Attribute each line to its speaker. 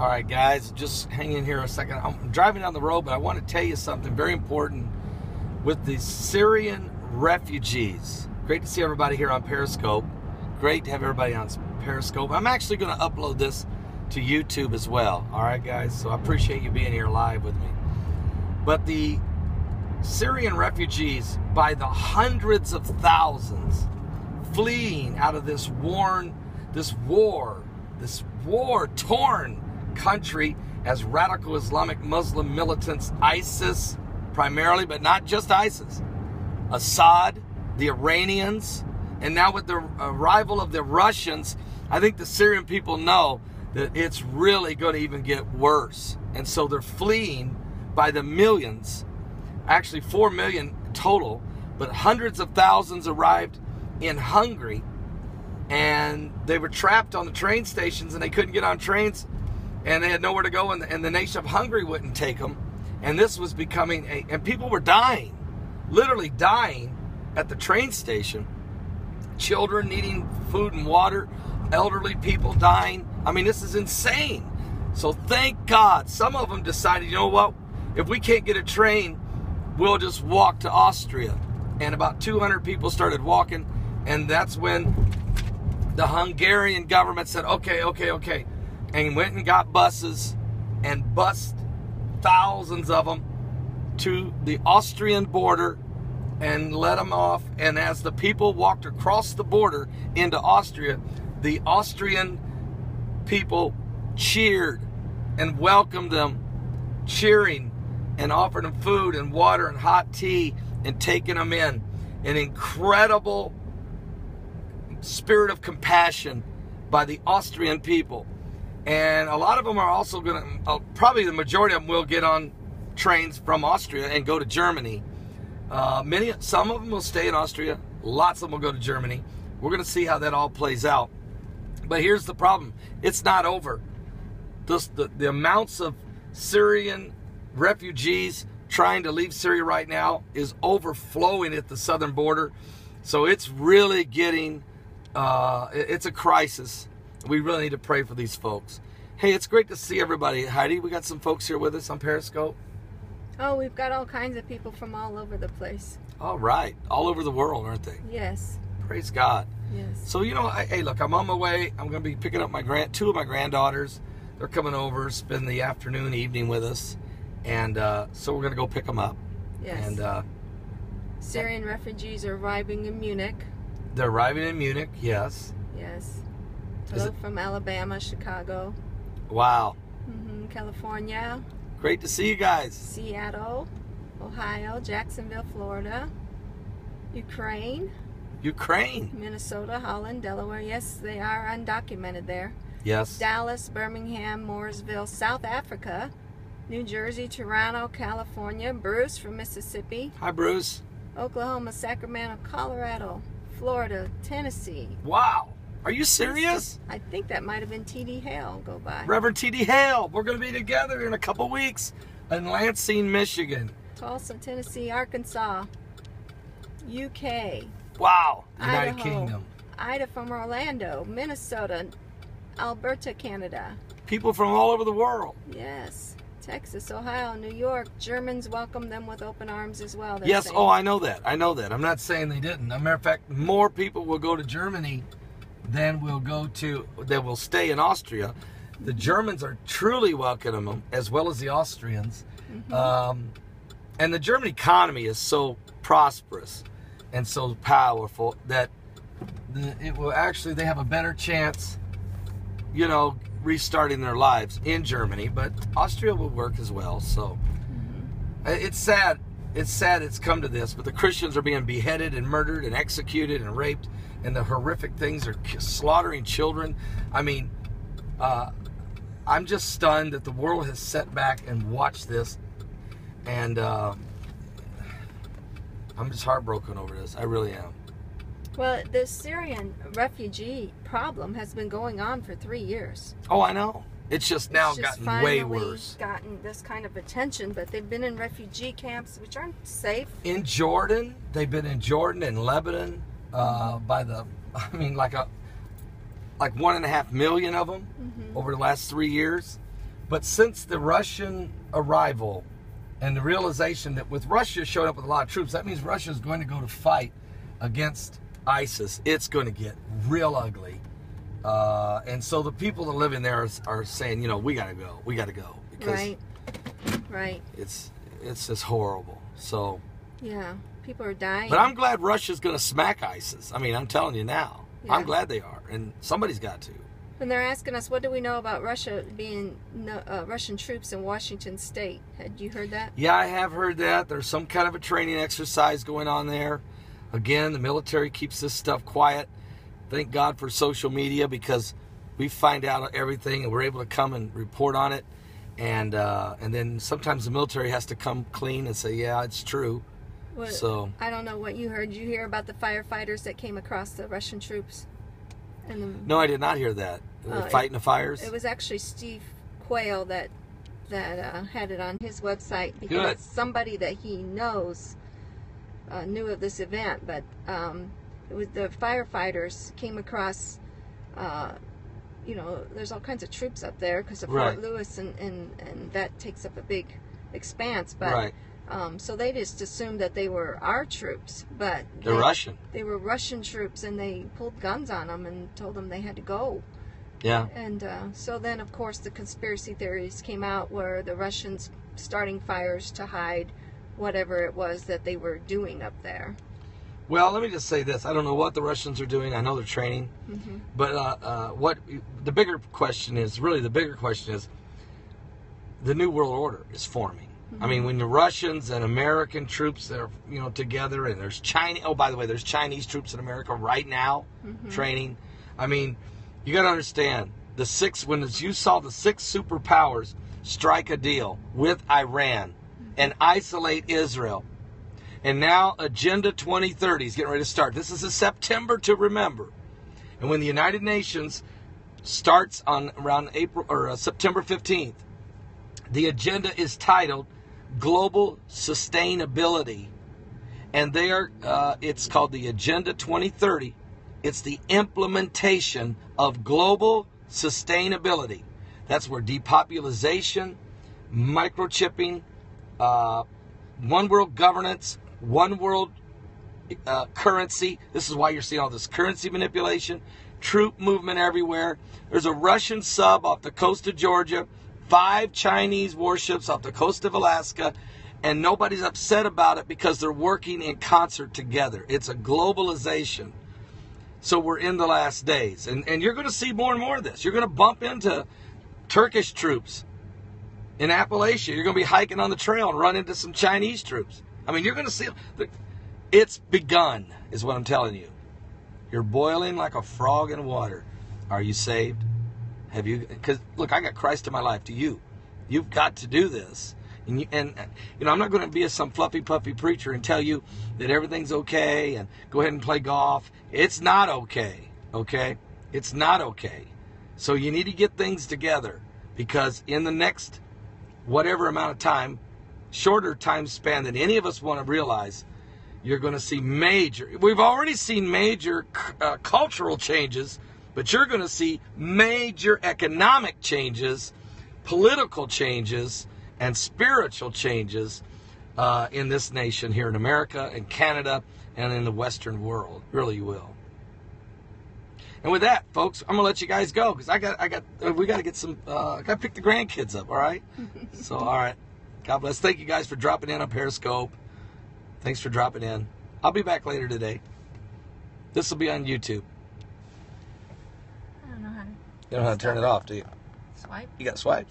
Speaker 1: All right, guys, just hang in here a second. I'm driving down the road, but I want to tell you something very important with the Syrian refugees. Great to see everybody here on Periscope. Great to have everybody on Periscope. I'm actually going to upload this to YouTube as well. All right, guys, so I appreciate you being here live with me. But the Syrian refugees, by the hundreds of thousands, fleeing out of this war-torn country as radical Islamic Muslim militants, ISIS primarily, but not just ISIS, Assad, the Iranians, and now with the arrival of the Russians, I think the Syrian people know that it's really going to even get worse. And so they're fleeing by the millions, actually 4 million total, but hundreds of thousands arrived in Hungary, and they were trapped on the train stations and they couldn't get on trains and they had nowhere to go, and the nation of Hungary wouldn't take them. And this was becoming and people were dying, literally dying at the train station. Children needing food and water, elderly people dying. I mean, this is insane. So thank God some of them decided, you know what, if we can't get a train, we'll just walk to Austria. And about 200 people started walking, and that's when the Hungarian government said, okay, and went and got buses and bussed thousands of them to the Austrian border and let them off. And as the people walked across the border into Austria, the Austrian people cheered and welcomed them, cheering and offered them food and water and hot tea and taking them in. An incredible spirit of compassion by the Austrian people. And a lot of them are also going to, probably the majority of them will get on trains from Austria and go to Germany. Some of them will stay in Austria. Lots of them will go to Germany. We're going to see how that all plays out. But here's the problem. It's not over. The amounts of Syrian refugees trying to leave Syria right now is overflowing at the southern border. So it's really getting, it's a crisis. We really need to pray for these folks. Hey, it's great to see everybody. Heidi, we got some folks here with us on Periscope.
Speaker 2: Oh, we've got all kinds of people from all over the place.
Speaker 1: All right. All over the world, aren't they?
Speaker 2: Yes.
Speaker 1: Praise God.
Speaker 2: Yes.
Speaker 1: So, you know, hey, look, I'm on my way. I'm going to be picking up two of my granddaughters. They're coming over, spend the afternoon, evening with us. And so we're going to go pick them up.
Speaker 2: Yes.
Speaker 1: And
Speaker 2: Syrian refugees are arriving in Munich.
Speaker 1: They're arriving in Munich, yes.
Speaker 2: Yes. Hello from Alabama, Chicago.
Speaker 1: Wow.
Speaker 2: California.
Speaker 1: Great to see you guys.
Speaker 2: Seattle, Ohio, Jacksonville, Florida, Ukraine, Minnesota, Holland, Delaware. Yes, they are undocumented there.
Speaker 1: Yes.
Speaker 2: Dallas, Birmingham, Mooresville, South Africa, New Jersey, Toronto, California. Bruce from Mississippi.
Speaker 1: Hi, Bruce.
Speaker 2: Oklahoma, Sacramento, Colorado, Florida, Tennessee.
Speaker 1: Wow. Are you serious?
Speaker 2: I think that might have been T.D. Hale go by.
Speaker 1: Reverend T.D. Hale. We're going to be together in a couple weeks in Lansing, Michigan.
Speaker 2: Tulsa, Tennessee, Arkansas, UK.
Speaker 1: Wow. United
Speaker 2: Idaho,
Speaker 1: Kingdom.
Speaker 2: Ida from Orlando, Minnesota, Alberta, Canada.
Speaker 1: People from all over the world.
Speaker 2: Yes. Texas, Ohio, New York. Germans welcome them with open arms as well.
Speaker 1: Yes.
Speaker 2: Saying.
Speaker 1: Oh, I know that. I know that. I'm not saying they didn't. As a matter of fact, more people will go to Germany than will stay in Austria. The Germans are truly welcoming them, as well as the Austrians. And the German economy is so prosperous and so powerful that they have a better chance, you know, restarting their lives in Germany. But Austria will work as well. So it's sad. It's sad it's come to this, but the Christians are being beheaded and murdered and executed and raped, and the horrific things are slaughtering children. I mean, I'm just stunned that the world has sat back and watched this, and I'm just heartbroken over this. I really am.
Speaker 2: Well, the Syrian refugee problem has been going on for 3 years.
Speaker 1: Oh, I know. It's just now gotten way worse.
Speaker 2: It's gotten this kind of attention, but they've been in refugee camps, which aren't safe.
Speaker 1: In Jordan, they've been in Jordan and Lebanon like 1.5 million of them over the last 3 years. But since the Russian arrival and the realization that with Russia showing up with a lot of troops, that means Russia is going to go to fight against ISIS. It's going to get real ugly. And so the people that live in there are saying, you know, we got to go. We got to go. Because
Speaker 2: right.
Speaker 1: It's just horrible. So
Speaker 2: yeah, people are dying.
Speaker 1: But I'm glad Russia's going to smack ISIS. I mean, I'm telling you now. Yeah. I'm glad they are. And somebody's got to.
Speaker 2: And they're asking us, what do we know about Russia being Russian troops in Washington State? Had you heard that?
Speaker 1: Yeah, I have heard that. There's some kind of a training exercise going on there. Again, the military keeps this stuff quiet. Thank God for social media, because we find out everything and we're able to come and report on it. And then sometimes the military has to come clean and say, yeah, it's true. So
Speaker 2: I don't know what you heard. Did you hear about the firefighters that came across the Russian troops?
Speaker 1: No, I did not hear that. Fighting the fires?
Speaker 2: It was actually Steve Quayle that had it on his website, because
Speaker 1: Good.
Speaker 2: Somebody that he knows knew of this event, but it was the firefighters came across, you know, there's all kinds of troops up there because of Fort Lewis, and that takes up a big expanse, but so they just assumed that they were our troops, but
Speaker 1: they're Russian. They
Speaker 2: were Russian troops, and they pulled guns on them and told them they had to go.
Speaker 1: Yeah.
Speaker 2: And so then, of course, the conspiracy theories came out, where the Russians starting fires to hide whatever it was that they were doing up there.
Speaker 1: Well, let me just say this. I don't know what the Russians are doing. I know they're training. But what the bigger question is, the New World Order is forming. I mean, when the Russians and American troops are, you know, together, and there's Chinese, oh, by the way, there's Chinese troops in America right now training. I mean, you got to understand, when you saw the 6 superpowers strike a deal with Iran and isolate Israel, and now Agenda 2030 is getting ready to start. This is a September to remember. And when the United Nations starts on around September 15th, the agenda is titled Global Sustainability, and it's called the Agenda 2030. It's the implementation of global sustainability. That's where depopulation, microchipping, one world governance, one world currency. This is why you're seeing all this currency manipulation, troop movement everywhere. There's a Russian sub off the coast of Georgia, 5 Chinese warships off the coast of Alaska, and nobody's upset about it because they're working in concert together. It's a globalization. So we're in the last days. And you're going to see more and more of this. You're going to bump into Turkish troops in Appalachia. You're going to be hiking on the trail and run into some Chinese troops. I mean, you're going to see. It's begun, is what I'm telling you. You're boiling like a frog in water. Are you saved? Have you? Because, look, I got Christ in my life. To you. You've got to do this. And you know, I'm not going to be some fluffy puffy preacher and tell you that everything's okay and go ahead and play golf. It's not okay. Okay? It's not okay. So you need to get things together, because in the next whatever amount of time, shorter time span than any of us want to realize, you're going to see we've already seen major cultural changes, but you're going to see major economic changes, political changes, and spiritual changes in this nation here in America and Canada and in the Western world. Really, you will. And with that, folks, I'm gonna let you guys go, because we got to get some. I got to pick the grandkids up. All right. So, all right. God bless. Thank you guys for dropping in on Periscope. Thanks for dropping in. I'll be back later today. This will be on YouTube.
Speaker 2: I don't know how to.
Speaker 1: You don't know how to turn it off, do you?
Speaker 2: Swipe.
Speaker 1: You got swipes.